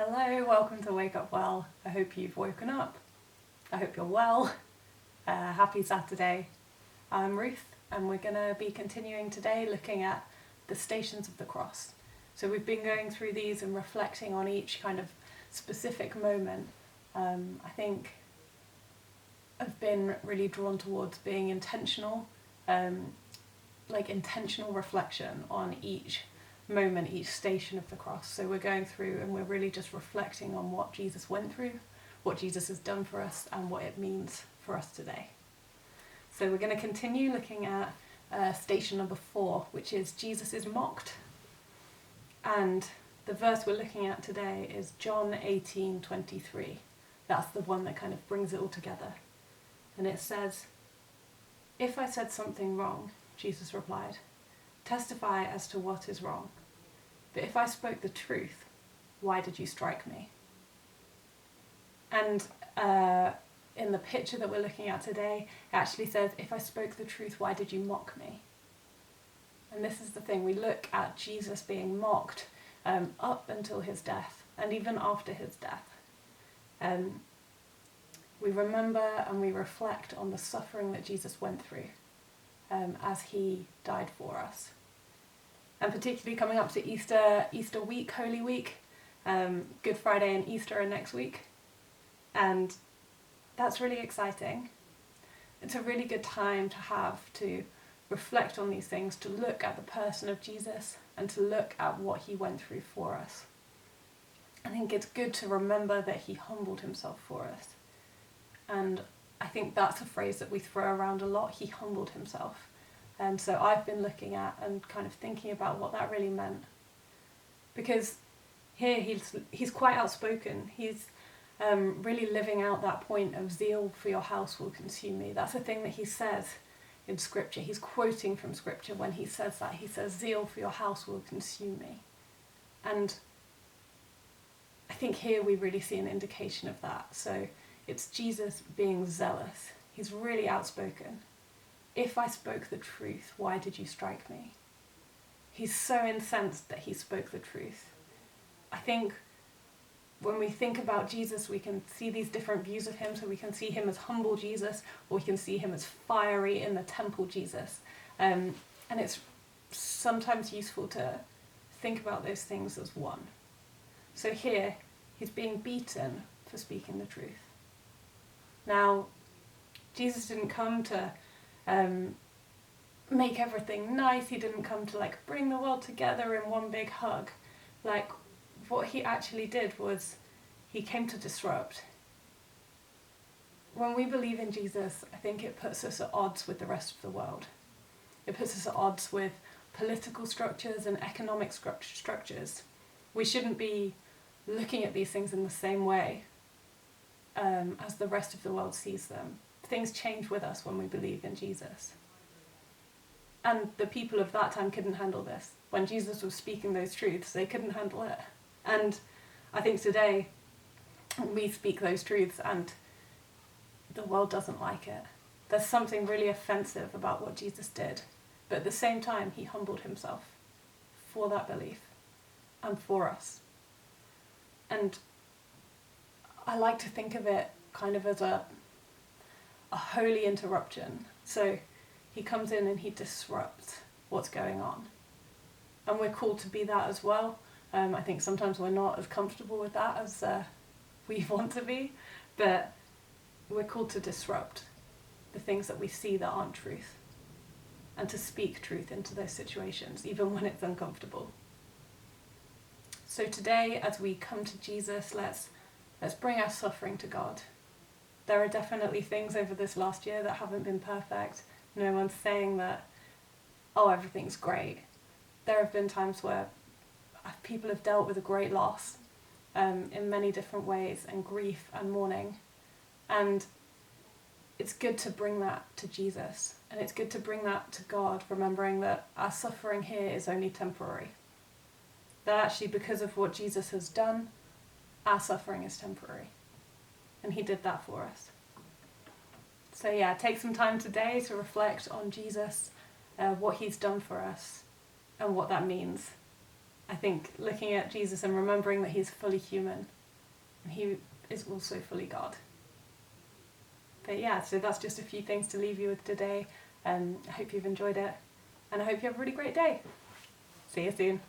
Hello, welcome to Wake Up Well. I hope you've woken up. I hope you're well. Happy Saturday. I'm Ruth, and we're going to be continuing today looking at the stations of the cross. So we've been going through these and reflecting on each kind of specific moment. I think I've been really drawn towards being intentional, intentional reflection on each moment, each station of the cross. So we're going through and we're really just reflecting on what Jesus went through, what Jesus has done for us, and what it means for us today. So we're going to continue looking at station number 4, which is Jesus is mocked. And the verse we're looking at today is John 18:23. That's the one that kind of brings it all together. And it says, "If I said something wrong," Jesus replied, "testify as to what is wrong. But if I spoke the truth, why did you strike me?" And in the picture that we're looking at today, it actually says, "If I spoke the truth, why did you mock me?" And this is the thing, we look at Jesus being mocked up until his death, and even after his death. We remember and we reflect on the suffering that Jesus went through as he died for us. And particularly coming up to Easter week, Holy Week, Good Friday and Easter are next week. And that's really exciting. It's a really good time to have to reflect on these things, to look at the person of Jesus and to look at what he went through for us. I think it's good to remember that he humbled himself for us. And I think that's a phrase that we throw around a lot. He humbled himself. And so I've been looking at and kind of thinking about what that really meant. Because here he's quite outspoken. He's really living out that point of zeal for your house will consume me. That's the thing that he says in Scripture. He's quoting from Scripture when he says that. He says, "Zeal for your house will consume me." And I think here we really see an indication of that. So it's Jesus being zealous. He's really outspoken. "If I spoke the truth, why did you strike me?" He's so incensed that he spoke the truth. I think when we think about Jesus, we can see these different views of him. So we can see him as humble Jesus, or we can see him as fiery in the temple Jesus. And it's sometimes useful to think about those things as one. So here, he's being beaten for speaking the truth. Now, Jesus didn't come to make everything nice. He didn't come to bring the world together in one big hug. What he actually did was he came to disrupt. When we believe in Jesus, I think it puts us at odds with the rest of the world. It puts us at odds with political structures and economic structures. We shouldn't be looking at these things in the same way as the rest of the world sees them. Things change with us when we believe in Jesus. And the people of that time couldn't handle this. When Jesus was speaking those truths, they couldn't handle it. And I think today we speak those truths and the world doesn't like it. There's something really offensive about what Jesus did. But at the same time, he humbled himself for that belief and for us. And I like to think of it kind of as a holy interruption. So he comes in and he disrupts what's going on. And we're called to be that as well. I think sometimes we're not as comfortable with that as we want to be, but we're called to disrupt the things that we see that aren't truth and to speak truth into those situations, even when it's uncomfortable. So today, as we come to Jesus, let's bring our suffering to God. There are definitely things over this last year that haven't been perfect. No one's saying that, oh, everything's great. There have been times where people have dealt with a great loss in many different ways, and grief and mourning. And it's good to bring that to Jesus. And it's good to bring that to God, remembering that our suffering here is only temporary. That actually, because of what Jesus has done, our suffering is temporary. And he did that for us. So yeah, take some time today to reflect on Jesus, what he's done for us, and what that means. I think looking at Jesus and remembering that he's fully human he is also fully God. But yeah, so that's just a few things to leave you with today. I hope you've enjoyed it, and I hope you have a really great day. See you soon.